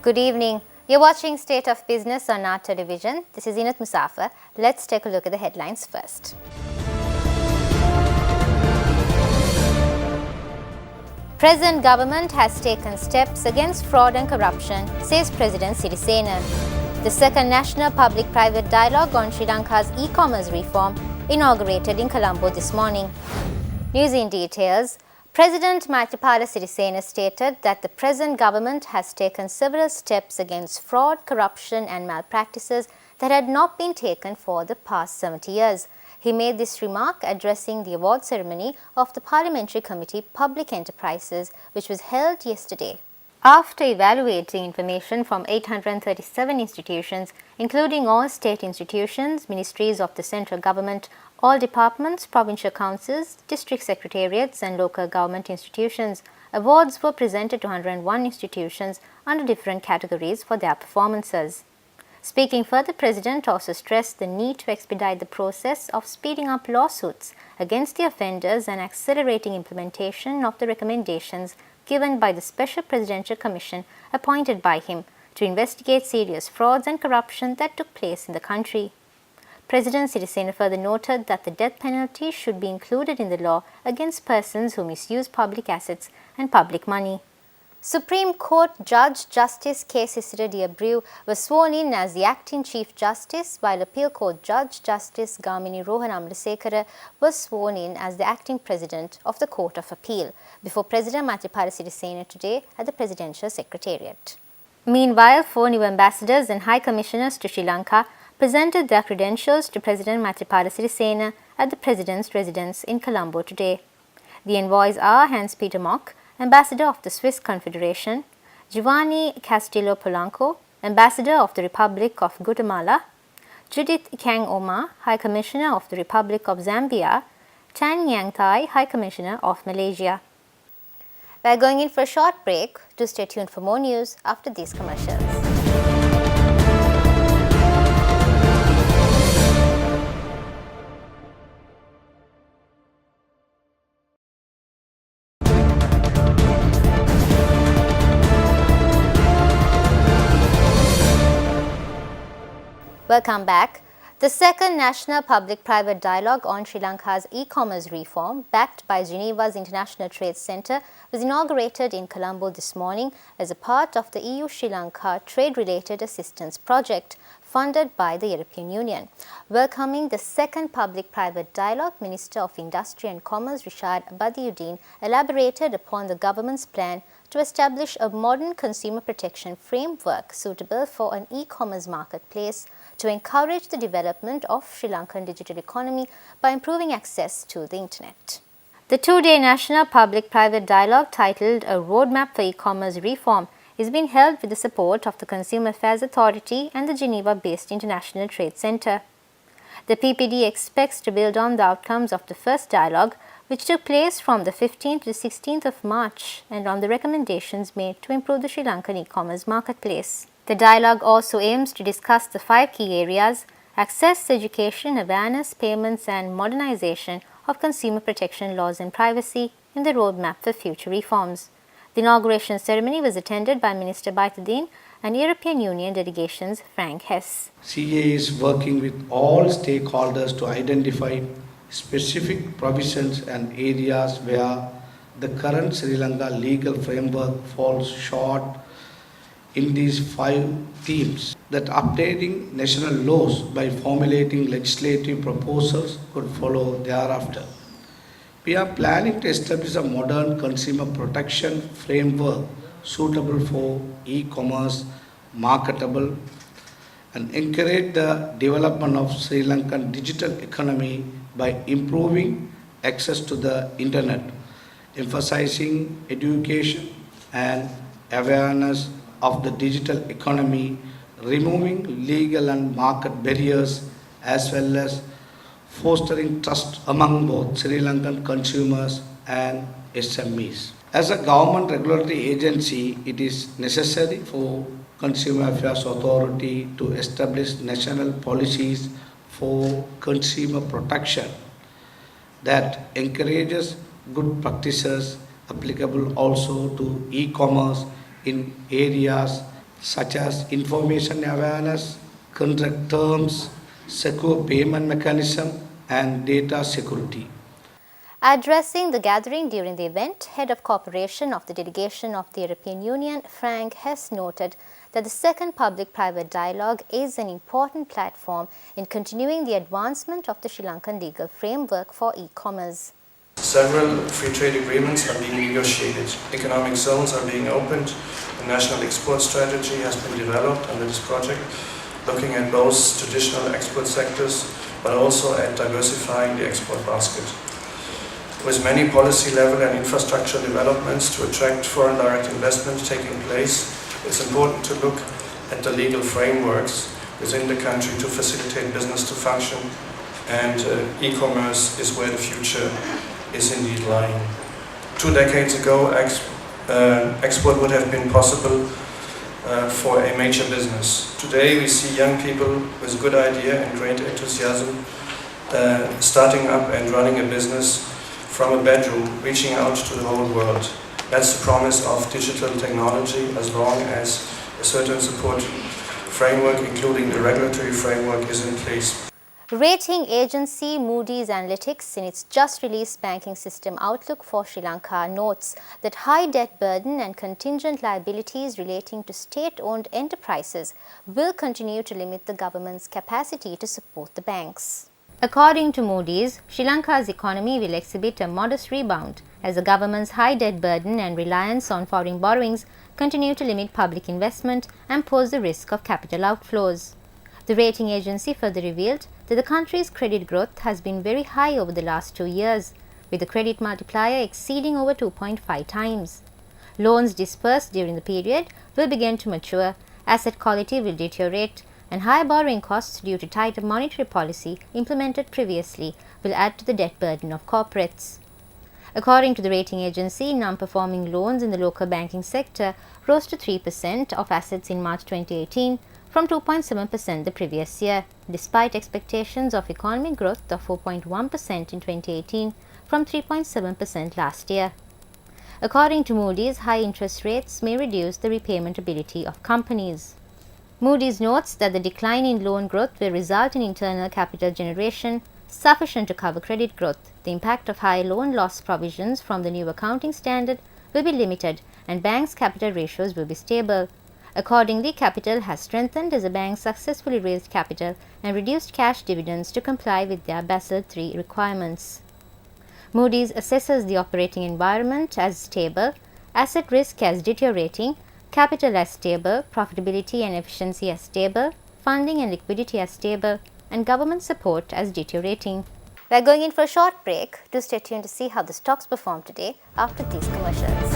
Good evening. You're watching State of Business on our television. This is Inat Musafir. Let's take a look at the headlines first. Present government has taken steps against fraud and corruption, says President Sirisena. The second National Public-Private Dialogue on Sri Lanka's e-commerce reform inaugurated in Colombo this morning. News in details. President Maithripala Sirisena stated that the present government has taken several steps against fraud, corruption and malpractices that had not been taken for the past 70 years. He made this remark addressing the award ceremony of the Parliamentary Committee Public Enterprises, which was held yesterday. After evaluating information from 837 institutions, including all state institutions, ministries of the central government, all departments, provincial councils, district secretariats and local government institutions, awards were presented to 101 institutions under different categories for their performances. Speaking further, the President also stressed the need to expedite the process of speeding up lawsuits against the offenders and accelerating implementation of the recommendations given by the Special Presidential Commission appointed by him to investigate serious frauds and corruption that took place in the country. President Sirisena further noted that the death penalty should be included in the law against persons who misuse public assets and public money. Supreme Court Judge Justice K. Sisira Abreu was sworn in as the Acting Chief Justice, while Appeal Court Judge Justice Gamini Rohan Amarasekara was sworn in as the Acting President of the Court of Appeal before President Maithripala Sirisena today at the Presidential Secretariat. Meanwhile, 4 new ambassadors and High Commissioners to Sri Lanka presented their credentials to President Maithripala Sirisena at the President's residence in Colombo today. The envoys are Hans-Peter Mock, Ambassador of the Swiss Confederation, Giovanni Castillo Polanco, Ambassador of the Republic of Guatemala, Judith Kang Oma, High Commissioner of the Republic of Zambia, Tan Yang Thai, High Commissioner of Malaysia. We're going in for a short break. Do stay tuned for more news after these commercials. Welcome back. The second National Public-Private Dialogue on Sri Lanka's e-commerce reform, backed by Geneva's International Trade Centre, was inaugurated in Colombo this morning as a part of the EU-Sri Lanka Trade-Related Assistance Project funded by the European Union. Welcoming the second Public-Private Dialogue, Minister of Industry and Commerce Rishad Badiuddin elaborated upon the government's plan to establish a modern consumer protection framework suitable for an e-commerce marketplace to encourage the development of Sri Lankan digital economy by improving access to the internet. The two-day National Public-Private Dialogue titled A Roadmap for E-Commerce Reform is being held with the support of the Consumer Affairs Authority and the Geneva-based International Trade Centre. The PPD expects to build on the outcomes of the first dialogue, which took place from the 15th to the 16th of March, and on the recommendations made to improve the Sri Lankan e-commerce marketplace. The dialogue also aims to discuss the 5 key areas: access, education, awareness, payments and modernization of consumer protection laws and privacy in the roadmap for future reforms. The inauguration ceremony was attended by Minister Baituddin and European Union delegation's Frank Hess. CA is working with all stakeholders to identify specific provisions and areas where the current Sri Lanka legal framework falls short in these 5 themes. That updating national laws by formulating legislative proposals could follow thereafter. We are planning to establish a modern consumer protection framework suitable for e-commerce, marketable, and encourage the development of Sri Lankan digital economy by improving access to the internet, emphasizing education and awareness of the digital economy, removing legal and market barriers, as well as fostering trust among both Sri Lankan consumers and SMEs. As a government regulatory agency, it is necessary for Consumer Affairs Authority to establish national policies for consumer protection that encourages good practices applicable also to e-commerce in areas such as information awareness, contract terms, secure payment mechanism, and data security. Addressing the gathering during the event, Head of Cooperation of the Delegation of the European Union, Frank Hess, noted that the second public-private dialogue is an important platform in continuing the advancement of the Sri Lankan legal framework for e-commerce. Several free trade agreements are being negotiated, economic zones are being opened, a national export strategy has been developed under this project, looking at both traditional export sectors but also at diversifying the export basket. With many policy level and infrastructure developments to attract foreign direct investment taking place, it's important to look at the legal frameworks within the country to facilitate business to function, and e-commerce is where the future is indeed lying. 2 decades ago, export would have been possible for a major business. Today we see young people with good idea and great enthusiasm starting up and running a business from a bedroom, reaching out to the whole world. That's the promise of digital technology, as long as a certain support framework, including the regulatory framework, is in place. Rating agency Moody's Analytics, in its just-released banking system outlook for Sri Lanka, notes that high debt burden and contingent liabilities relating to state-owned enterprises will continue to limit the government's capacity to support the banks. According to Moody's, Sri Lanka's economy will exhibit a modest rebound as the government's high debt burden and reliance on foreign borrowings continue to limit public investment and pose the risk of capital outflows. The rating agency further revealed that the country's credit growth has been very high over the last 2 years, with the credit multiplier exceeding over 2.5 times. Loans disbursed during the period will begin to mature, asset quality will deteriorate, and high borrowing costs due to tighter monetary policy implemented previously will add to the debt burden of corporates. According to the rating agency, non-performing loans in the local banking sector rose to 3% of assets in March 2018 from 2.7% the previous year, despite expectations of economic growth of 4.1% in 2018 from 3.7% last year. According to Moody's, high interest rates may reduce the repayment ability of companies. Moody's notes that the decline in loan growth will result in internal capital generation sufficient to cover credit growth. The impact of high loan loss provisions from the new accounting standard will be limited and banks' capital ratios will be stable. Accordingly, capital has strengthened as the banks successfully raised capital and reduced cash dividends to comply with their Basel III requirements. Moody's assesses the operating environment as stable, asset risk as deteriorating, capital as stable, profitability and efficiency as stable, funding and liquidity as stable, and government support as deteriorating. We are going in for a short break. Do stay tuned to see how the stocks perform today after these commercials.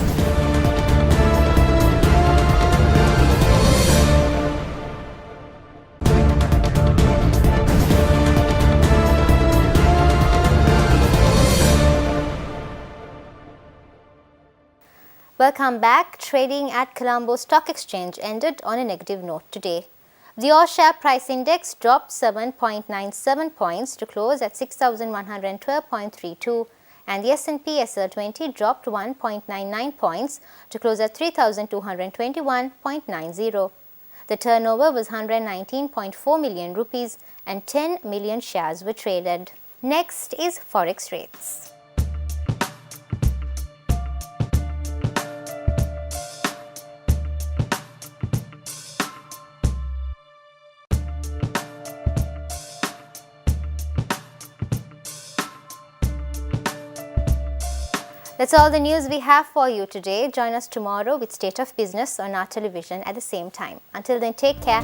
Welcome back. Trading at Colombo Stock Exchange ended on a negative note today. The all-share price index dropped 7.97 points to close at 6,112.32, and the S&P SL 20 dropped 1.99 points to close at 3,221.90. The turnover was 119.4 million rupees and 10 million shares were traded. Next is Forex rates. That's all the news we have for you today. Join us tomorrow with State of Business on our television at the same time. Until then, take care.